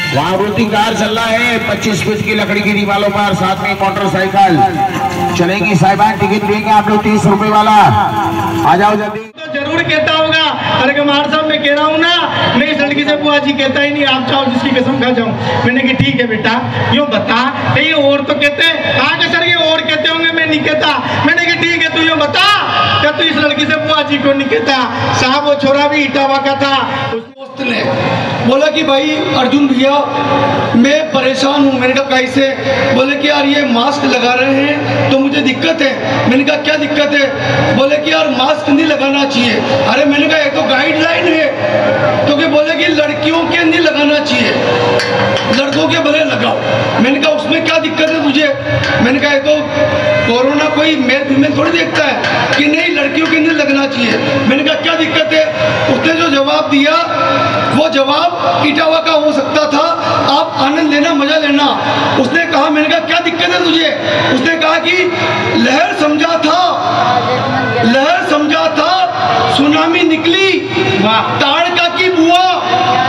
वहाँ routing car चल रहा है 25 फीट की लकड़ी की दीवारों पर, साथ में मोटरसाइकिल चलेगी। साहिबान टिकट देंगे आप लोग 30 रुपए वाला, आ जाओ जल्दी। तो जरूर कहता होगा, अरे कमार साहब मैं कह रहा हूँ ना, मैं इस लड़की से बुआ जी कहता ही नहीं, आप चाहो जिसकी कसम खा जाऊँ। मैंने कहा ठीक है बेटा, यूँ बता ये और तो कहते हैं, हाँ कि सर ये और कहते होंगे, मैं नहीं कहता। मैंने कहा ठीक है, तू यूँ बता क्या तू इस लड़की से बुआ जी को नहीं कहता। साहब वो छोरा भी इटावा का था। उस दोस्त ने बोला कि भाई अर्जुन भैया मैं परेशान हूँ। मैंने कहा कैसे? बोले कि यार ये मास्क लगा रहे हैं तो मुझे दिक्कत है। मैंने कहा क्या दिक्कत है? बोले कि यार मास्क नहीं लगाना चाहिए। अरे मैंने कहा ये तो गाइडलाइन है, क्योंकि बोले कि लड़कियों के नहीं लगाना चाहिए, लड़कों के भले लगाओ। मैंने कहा उसमें क्या दिक्कत है तुझे? मैंने कहा ये तो कोरोना कोई मेल फीमेल थोड़ी देखता है कि नहीं लड़कियों के नहीं लगना चाहिए। मैंने कहा क्या दिक्कत है? उसने जो जवाब दिया वो जवाब इटावा का हो सकता था, आप आनंद लेना, मजा लेना। उसने कहा, मैंने कहा क्या दिक्कत है तुझे? उसने कहा कि लहर समझा था, लहर समझा था, सुनामी निकली, ताड़का की बुआ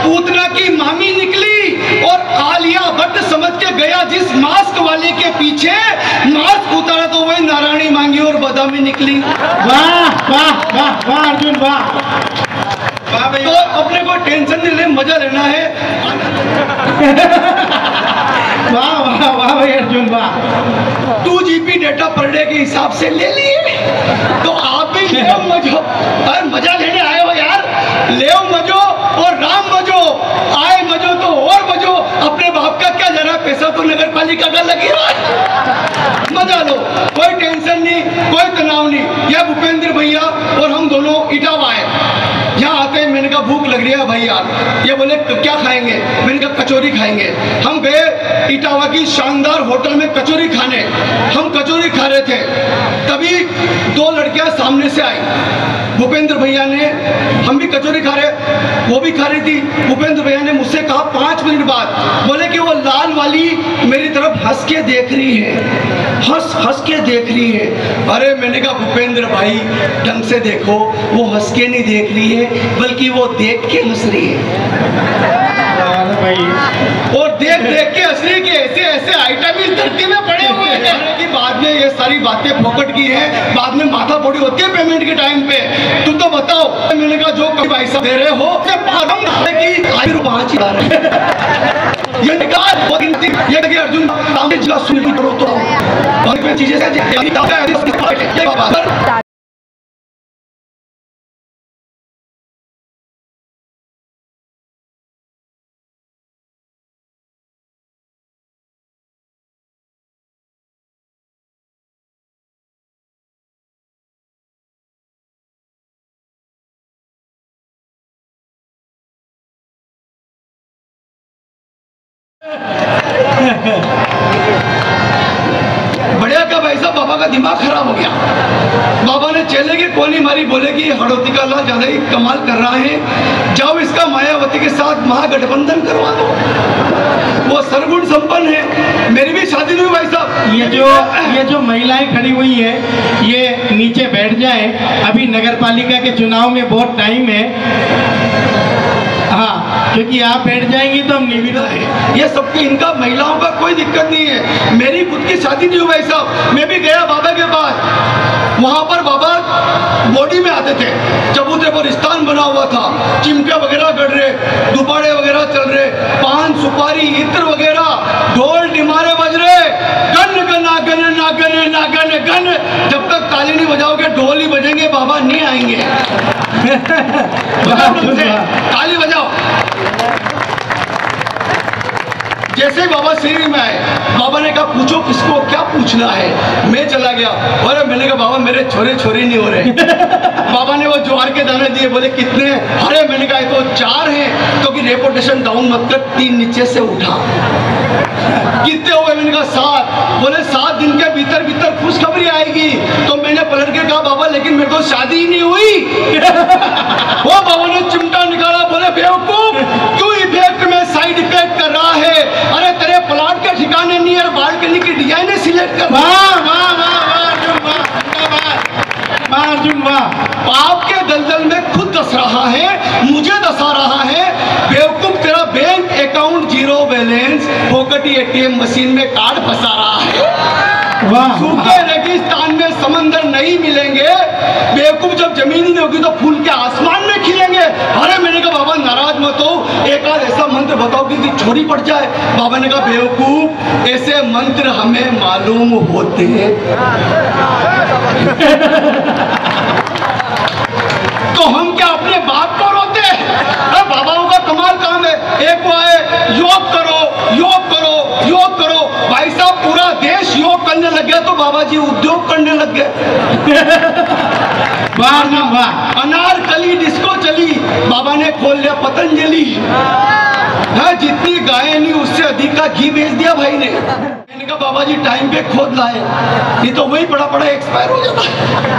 पूतना की मामी निकली, और आलिया भट्ट समझ के गया जिस मास्क वाले के पीछे, मास्क उतारा तो वही नारायणी मांगी और बादामी निकली। वाह वाह वाह वाह अर्जुन वाह। तो अपने को टेंशन नहीं ले, मजा लेना है। वाह वाह वाह भाई अर्जुन वाह। 2 GB डेटा पर डे के हिसाब से ले लिए तो आप भी ले मजो। अरे मजा लेने आए हो यार, ले मजो और राम मजो। आए मजो तो और मजो। अपने बाप का क्या जरा पैसा तो नगर पालिका का लगी रहा है, मजा लो, कोई टेंशन नहीं, कोई तनाव नहीं। यह भूपेंद्र भैया और हम दोनों इटावा है। यहाँ आते हैं, मैंने कहा भूख लग रही है भाई यार। ये बोले क्या खाएंगे? मैंने कहा कचौरी खाएंगे। हम गए इटावा की शानदार होटल में कचौरी खाने। हम कचौरी खा रहे थे, तभी 2 लड़कियां सामने से आई। भूपेंद्र भैया ने, हम भी कचौरी खा रहे, वो भी खा रही थी। भूपेंद्र भैया ने मुझसे कहा 5 मिनट बाद, बोले कि वो लाल वाली मेरी तरफ हंस के देख रही है, हंस हंस के देख रही है। अरे मैंने कहा भूपेंद्र भाई ढंग से देखो, वो हंस के नहीं देख रही है बल्कि वो देख के हंस रही है भाई। और देख देख के हंस रही, के ऐसे ऐसे आइटम इस धरती में पड़े हुए हैं कि बाद में ये सारी बातें फोकट की है, बाद में माथा फोड़ी होती है पेमेंट के टाइम पे। तुम तो बताओ। मैंने कहा जो कभी पैसा दे रहे हो ये कि अर्जुन करो तो चीजें बढ़िया का भाई साहब, बाबा का दिमाग खराब हो गया। बाबा ने चेले की कोनी मारी, बोले कि हड़ौती का लाल ज्यादा ही कमाल कर रहा है, जाओ इसका मायावती के साथ महागठबंधन करवा दो, वो सर्वगुण संपन्न है। मेरी भी शादी हुई भाई साहब। ये जो महिलाएं खड़ी हुई है ये नीचे बैठ जाए, अभी नगर पालिका के चुनाव में बहुत टाइम है। हाँ, क्योंकि आप बैठ जाएंगी तो हम निविदा है। ये सबकी, इनका महिलाओं का कोई दिक्कत नहीं है। मेरी खुद की शादी नहीं हुई भाई साहब। मैं भी गया बाबा के पास, वहाँ पर बाबा बॉडी में आते थे, चबूतरे पर स्थान बना हुआ था, चिमटे वगैरह गड़ रहे, दुपाड़े वगैरह चल रहे, पान सुपारी इत्र वगैरह, ढोल डिमारे बज रहे, गन गना गन ना गन ना गन गन। जब तक ताली नहीं बजाओगे ढोल ही बजेंगे, बाबा नहीं आएंगे। ताली बजाओ। जैसे बाबा शरीर में आए, बाबा ने कहा पूछो किसको क्या पूछना है। मैं चला गया। अरे मैंने कहा बाबा मेरे छोरे छोरी नहीं हो रहे। बाबा ने वो ज्वार के दाने दिए, बोले कितने? अरे मैंने कहा तो 4 हैं, क्योंकि रेपुटेशन डाउन मत कर, 3 नीचे से उठा। कितने हो गए? मैंने कहा 7। बोले 7 दिन के भीतर भीतर खुशखबरी आएगी। तो मैंने पलट के कहा बाबा लेकिन मेरे को शादी ही नहीं हुई। वो बाबा ने चिमटा निकाला, बोले बेवकूफ क्यों इफेक्ट में साइड इफेक्ट कर रहा है? अरे तेरे प्लाट के ठिकाने नियर बालकनी की डिजाइन सिलेक्ट कर। वाह वाह वाह वाह अर्जुन वाह। पाप के दलदल में खुद दस रहा है, मुझे दसा रहा है। बेवकूफ तेरा बैंक अकाउंट 0 मोटी एटीएम मशीन में कार्ड फंसा रहा है। वाह। सूखे रेगिस्तान में समंदर नहीं मिलेंगे, बेवकूफ जब जमीन ही नहीं होगी तो फूल के आसमान में खिलेंगे। अरे मैंने कहा बाबा नाराज मत हो, एक आध ऐसा मंत्र बताओ कि छोरी पड़ जाए। बाबा ने कहा बेवकूफ ऐसे मंत्र हमें मालूम होते हैं तो हम क्या अपने बाप को रोते हैं? बाबाओं का कमाल काम है। एक वो है योग करो योग करो योग करो। भाई साहब पूरा देश योग करने लग गया तो बाबा जी उद्योग करने लग गए। वाह। अनारकली डिस्को चली, बाबा ने खोल लिया पतंजलि। है जितनी गायें नहीं उससे अधिक का घी बेच दिया भाई ने। मैंने कहा बाबा जी टाइम पे खोद लाए, नहीं तो वही पड़ा पड़ा एक्सपायर हो जाता।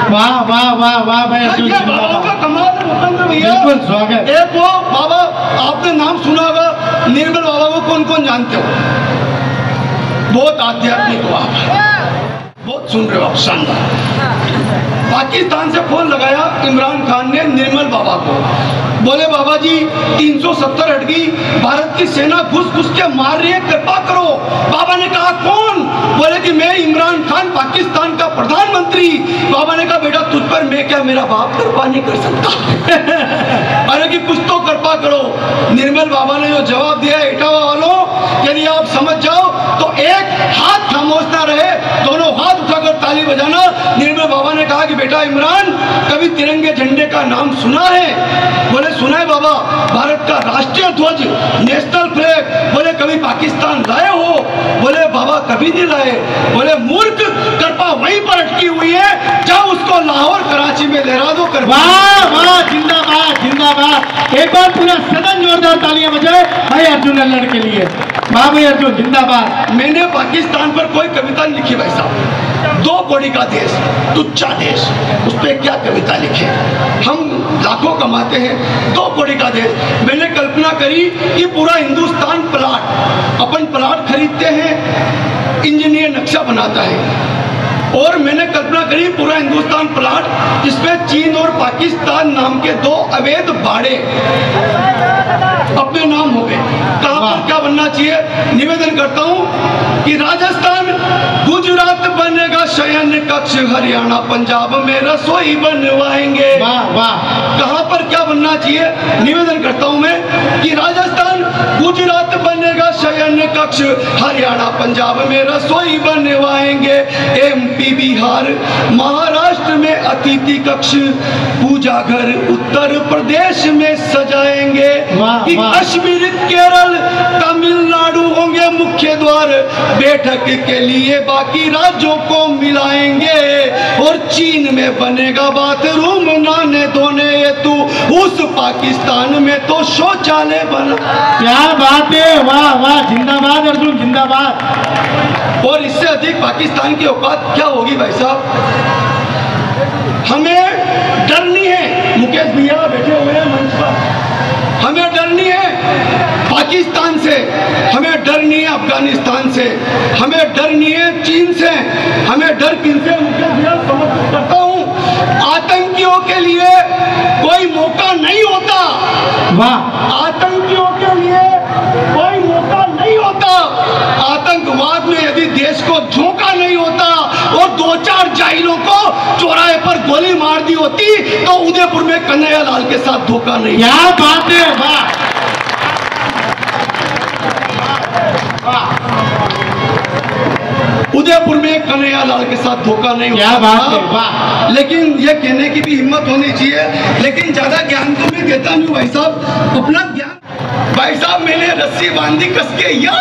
वाह वाह वाह वाह भाई ये बाबाओं का कमाल है मुखंद्र भैया। बिल्कुल स्वागत। एक वो बाबा आपने नाम सुना होगा निर्मल बाबा को, कौन कौन जानते हो? बहुत आध्यात्मिक बाबा, बहुत सुन रहे हो आप, शानदार। पाकिस्तान से फोन लगाया इमरान खान ने निर्मल बाबा को, बोले बाबा जी 370 हट गई, भारत की सेना घुस घुस के मार रही है, कृपा करो। बाबा ने कहा कौन? बोले कि मैं इमरान खान पाकिस्तान का प्रधानमंत्री। बाबा ने कहा बेटा तुझ पर मैं क्या, मेरा बाप कृपा नहीं कर सकता। अरे कि कुछ तो कृपा करो। निर्मल बाबा ने जो जवाब दिया इटावा वालों, यदि आप समझ जाओ तो एक हाथ खामोश ना रहे, दोनों हाथ उठाकर ताली बजाना। निर्मल बाबा ने कहा कि बेटा इमरान कभी तिरंगे झंडे का नाम सुना है? बोले सुना है बाबा। भारत का राष्ट्रीय ध्वज नेशनल फ्लैग, बोले कभी पाकिस्तान लाए हो? बोले बाबा कभी नहीं लाए। बोले मूर्ख कृपा वहीं पर अटकी हुई है, जाओ उसको लाहौर कराची में लहरा दो। वाह वाह, जिंदाबाद जिंदाबाद। एक बार पूरा सदन जोरदार तालियां बजाए भाई अर्जुन नल्लड़ के लिए। वाह भाई अर्जुन जिंदाबाद। मैंने पाकिस्तान पर कोई कविता नहीं लिखी भाई साहब। 2 कौड़ी का देश, तुच्चा देश, उस पर क्या कविता लिखे? हम लाखों कमाते हैं, 2 कौड़ी का देश। मैंने कल्पना करी कि पूरा हिंदुस्तान प्लाट, अपन प्लाट खरीदते हैं, इंजीनियर नक्शा बनाता है, और मैंने कल्पना करी पूरा हिंदुस्तान प्लाट जिसमें चीन और पाकिस्तान नाम के 2 अवैध बाड़े अपने नाम हो गए। कहाँ पर क्या बनना चाहिए? निवेदन करता हूँ कि राजस्थान गुजरात बनेगा शयन कक्ष, हरियाणा पंजाब में रसोई बनवाएंगे। वाह वाह। कहाँ पर क्या बनना चाहिए? निवेदन करता हूँ मैं कि राजस्थान गुजरात बनेगा शयन कक्ष, हरियाणा पंजाब में रसोई बनवाएंगे। MP बिहार महाराष्ट्र में अतिथि कक्ष, पूजा घर उत्तर प्रदेश में सजाएंगे। कि कश्मीर केरल तमिलनाडु होंगे मुख्य द्वार, बैठक के लिए बाकी राज्यों को मिलाएंगे। और चीन में बनेगा बाथरूम नहाने धोने हेतु, उस पाकिस्तान में तो शौचालय बना। क्या बात है, वाह वाह, जिंदाबाद अर्जुन जिंदाबाद। और इससे अधिक पाकिस्तान की औकात क्या होगी भाई साहब? हमें डर नहीं है, मुकेश भैया बैठे हुए हैं मंच पर, हमें डर नहीं है पाकिस्तान से, हमें डर नहीं है अफगानिस्तान से, हमें डर नहीं है चीन से, हमें डर किनसे? मुकेश भैया समर्पित करता हूँ, आतंकियों के लिए कोई मौका नहीं होता। वाह। आतंकियों के लिए कोई मौका नहीं होता। आतंकवाद में यदि देश को झोंका नहीं होता और 2-4 जाहिलों को चौराहे पर गोली मार दी होती तो उदयपुर में कन्हैया लाल के साथ धोखा नहीं। क्या बात है, वाह। उदयपुर में कन्हैया लाल के साथ धोखा नहीं। क्या बात है, वाह। लेकिन ये कहने की भी हिम्मत होनी चाहिए, लेकिन ज्यादा ज्ञान तो मैं देता नहीं भाई साहब, अपना ज्ञान। भाई साहब मैंने रस्सी बांधी कस के, या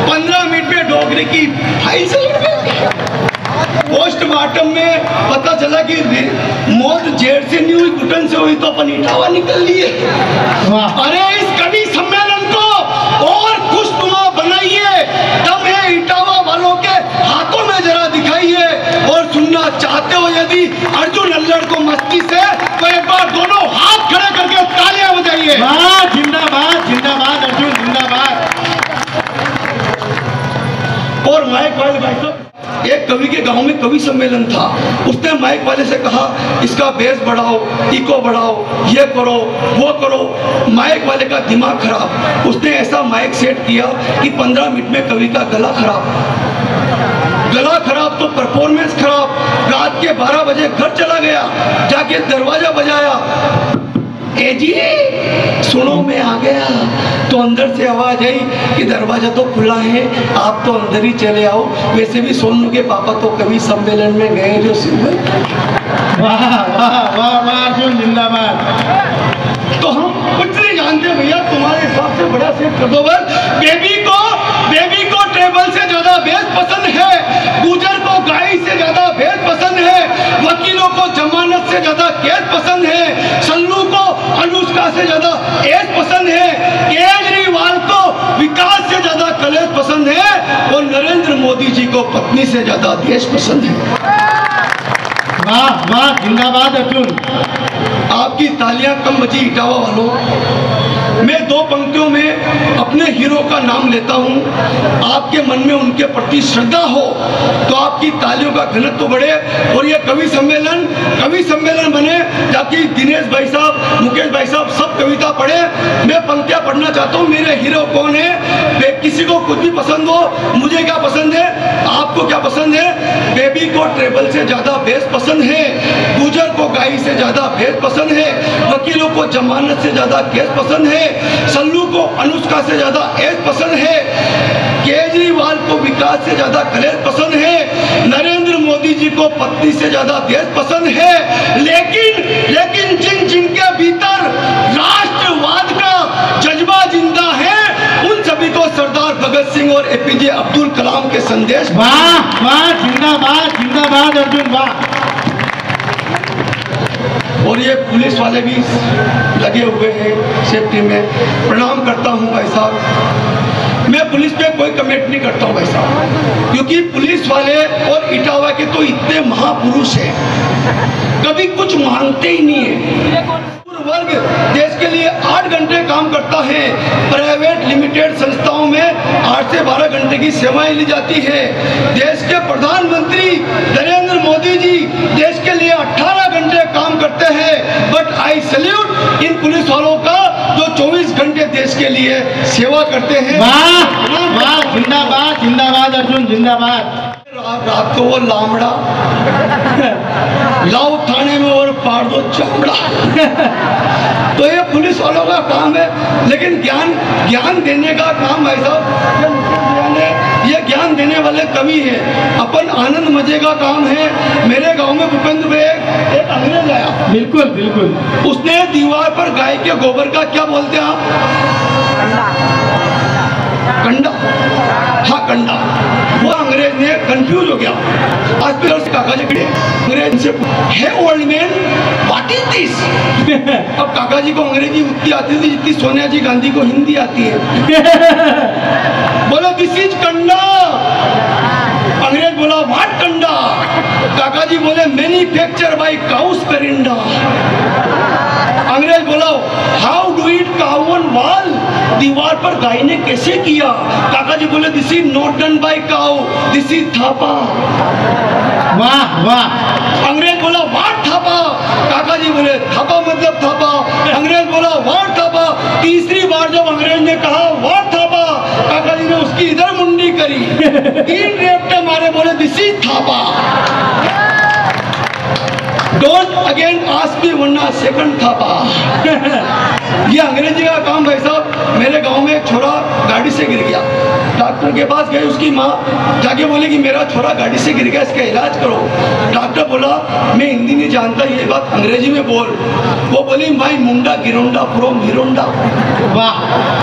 15 मिनट में डोगरे की फाइल से पोस्टमार्टम में पता चला कि मौत जेल से नहीं हुई, घुटन से हुई, तो अपन इटावा निकल लिए। अरे इस कवि सम्मेलन को और खुशनुमा बनाइए, दम है इटावा वालों के हाथों में जरा दिखाइए। और सुनना चाहते हो यदि अर्जुन नल्लड़ को मस्ती से, तो एक बार दोनों हाथ खड़े करके तालियां बजाइए। जिंदाबाद जिंदाबाद अर्जुन जिंदाबाद। और माइक वाले भाई साहब एक कवि के गांव में कवि सम्मेलन था। उसने माइक वाले से कहा इसका बेस बढ़ाओ, इको बढ़ाओ, ये करो वो करो। माइक वाले का दिमाग खराब, उसने ऐसा माइक सेट किया कि 15 मिनट में कवि का गला खराब तो परफॉर्मेंस खराब। रात के 12 बजे घर चला गया, जाके दरवाजा बजाया, ए जी सुनो मैं आ गया। तो अंदर से आवाज आई कि दरवाजा तो खुला है, आप तो अंदर ही चले आओ। वैसे भी सोनू के पापा तो कवि सम्मेलन में गए जो सुबह। वाह वाह वाह वाह अर्जुन जिंदाबाद। तो हम कुछ नहीं जानते भैया, तुम्हारे हिसाब से बड़ा सेट कर दो बस। बेबी को टेबल से ज्यादा बेस पसंद है, गुजर को गाय से ज्यादा बेस पसंद है, वकीलों को जमानत से ज्यादा केस पसंद है, सल्लू को अनुष्का से ज्यादा एस पसंद है, केजरीवाल को विकास से ज्यादा कलेश पसंद है, और नरेंद्र मोदी जी को पत्नी से ज्यादा देश पसंद है। वाह वाह जिंदाबाद अर्जुन। आपकी तालियां कम बजी इटावा वालों। मैं 2 पंक्तियों में अपने हीरो का नाम लेता हूं। आपके मन में उनके प्रति श्रद्धा हो तो आपकी तालियों का घनत्व तो बढ़े, और ये कवि सम्मेलन बने ताकि दिनेश भाई साहब, मुकेश भाई साहब सब कविता पढ़े। मैं पंक्तियां पढ़ना चाहता हूं। मेरे हीरो कौन है? किसी को कुछ भी पसंद हो, मुझे क्या पसंद है, आपको क्या पसंद है? बेबी को ट्रेबल से ज्यादा बेस पसंद है, गुजर को गाय से ज्यादा बेस पसंद है, वकीलों को जमानत से ज्यादा केस पसंद है, सल्लू को अनुष्का से ज्यादा एस पसंद है, केजरीवाल को विकास से ज्यादा कलेश पसंद है, नरेंद्र मोदी जी को पत्नी से ज्यादा देश पसंद है। लेकिन जिनके भीतर राष्ट्रवाद का जज्बा जिंदा है, उन सभी को सरदार भगत सिंह और एपीजे अब्दुल कलाम के संदेश। वाह वाह जिंदाबाद जिंदाबाद अर्जुन वाह। और ये पुलिस वाले भी लगे हुए हैं सेफ्टी में। प्रणाम करता हूं भाई साहब। मैं पुलिस पे कोई कमेंट नहीं करता हूं भाई साहब, क्योंकि पुलिस वाले और इटावा के तो इतने महापुरुष हैं, कभी कुछ मांगते ही नहीं है। वर्ग देश के लिए 8 घंटे काम करता है। प्राइवेट लिमिटेड संस्थाओं में 8 से 12 घंटे की सेवाएं ली जाती है। देश के प्रधानमंत्री नरेंद्र मोदी जी देश के लिए 18 घंटे काम करते हैं। But I salute in police वालों का जो 24 घंटे देश के लिए सेवा करते हैं। वाह वाह जिंदाबाद जिंदाबाद अर्जुन जिंदाबाद। रात को वो लामड़ा लाओ थाने में और पाड़ दो चामड़ा। तो ये पुलिस वालों का काम है, लेकिन ज्ञान देने का काम भाई साहब ये ज्ञान देने वाले कवि हैं। अपन आनंद मजे का काम है। मेरे गांव में भूपेंद्र में एक अंग्रेज आया। बिल्कुल बिल्कुल। उसने दीवार पर गाय के गोबर का क्या बोलते हैं आप? कंडा। हाँ कंडा। वो अंग्रेज ने कंफ्यूज हो गया। हॉस्पिटल से काका जी खड़े, अंग्रेज से hey old man what is this? अब काका जी को अंग्रेजी उतनी आती थी जितनी सोनिया जी गांधी को हिंदी आती है। बोलो दिस इज कंडा। अंग्रेज बोला व्हाट कंडा? काका जी बोले मैन्युफैक्चर बाय काउस पेरिंडा। अंग्रेज बोला how do it cow on wall? दीवार पर गाय ने कैसे किया? काका जी बोले this is not done by cow, this is Thapa. वाह वाह। अंग्रेज बोला व्हाट थापा? काका जी बोले थापा मतलब थापा। अंग्रेज बोला व्हाट थापा? तीसरी बार जब अंग्रेज ने कहा व्हाट थापा, काका जी ने उसकी इधर मुंडी करी। 3 रेपटे मारे, बोले this is Thapa. Don't again ask me वरना सेकंड थापा। ये अंग्रेजी का काम भाई साहब। मेरे गांव में एक छोरा गाड़ी से गिर गया। डॉक्टर के पास गए, उसकी माँ जाके बोले कि मेरा छोरा गाड़ी से गिर गया, इसका इलाज करो। डॉक्टर बोला मैं हिंदी नहीं जानता, ये बात अंग्रेजी में बोल। वो बोली माई मुंडा गिरोंडा फ्रॉम हिरोंडा। वाह।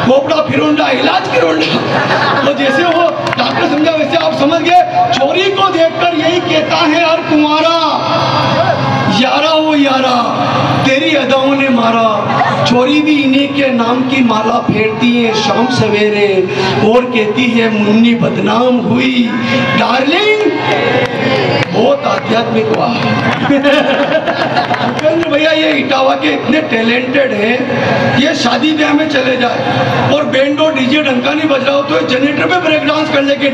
कोपड़ा फिरोंडा इलाज किरोंडा। तो जैसे वो डॉक्टर समझा वैसे आप समझ गए। चोरी को देखकर यही कहता है हर कुंवारा, यारा वो यारा तेरी अदाओं ने मारा। चोरी भी इन्हीं के नाम की माला फेरती है शाम सवेरे, और कहती है मुन्नी बदनाम हुई। डार्लिंग बहुत आध्यात्मिक हुआ। भूपेंद्र भैया ये इटावा के इतने टैलेंटेड हैं, ये शादी ब्याह में चले जाए और बैंड और डीजे ढंका नहीं बज रहा हो तो जनरेटर पे ब्रेक डांस कर लेके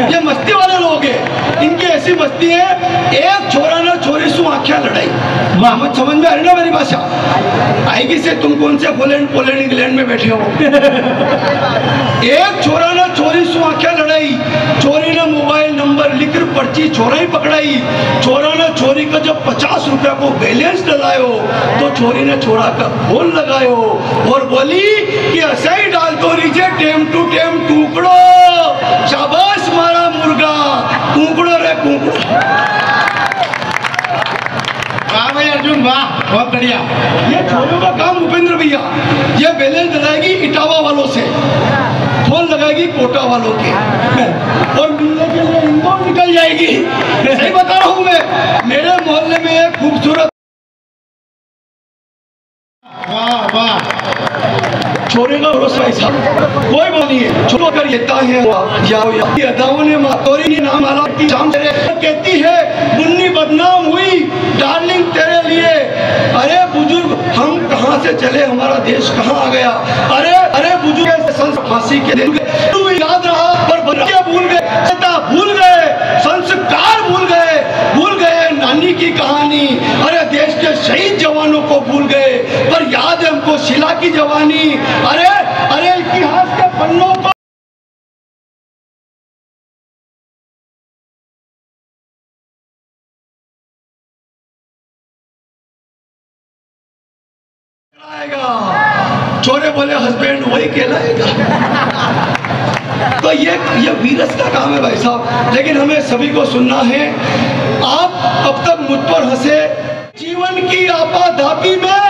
ये मस्ती वाले लोग हैं। इनकी ऐसी मस्ती है, एक छोरा ना छोरी सु आख्या लड़ाई। मत समझ में आ रही ना मेरी भाषा आएगी से? तुम कौन से पोलैंड इंग्लैंड में बैठे हो? एक छोरा ना छोरी सु आख्या लड़ाई, चोरी ने मोबाइल नंबर लिखकर पर्ची छोरा ही पकड़ाई। छोरा ने छोरी का जब 50 रुपया को बैलेंस डलायो तो छोरी ने छोरा का फोन लगायो और बोली कि ऐसा ही डाल दो नीचे टेम टू टेम टुकड़ो, शाबाश मारा मुर्गा, कुकड़ो रे कुकड़ो। वाह भाई अर्जुन वाह, बहुत बढ़िया। ये छोरों का काम भूपेंद्र भैया, ये बैलेंस डलाएगी इटावा वालों से, फोन लगाएगी कोटा वालों के और मिलने के लिए इंदौर निकल जाएगी। सही बता रहा हूँ मैं। मेरे मोहल्ले में एक खूबसूरत वाह वाह छोरे का भरोसा ऐसा कोई बोलिए छोड़ो कर येता है जाओ ये अदाओं ने मातोरी ने नाम आला की शाम से कहती है मुन्नी बदनाम हुई डार्लिंग तेरे लिए। अरे बुजुर्ग हम कहाँ से चले, हमारा देश कहाँ आ गया? अरे अरे बुजुर्ग फांसी के दिन तू याद रहा पर बच्चे भूल गए, भूल गए संस्कार, भूल गए नानी की कहानी। अरे देश के शहीद जवानों को भूल गए पर याद है हमको शिला की जवानी। अरे अरे इतिहास के पन्नों को छोरे बोले हस्बैंड वही कहलाएगा। तो ये वीरस का काम है भाई साहब, लेकिन हमें सभी को सुनना है। आप अब तक मुझ पर हंसे, जीवन की आपाधापी में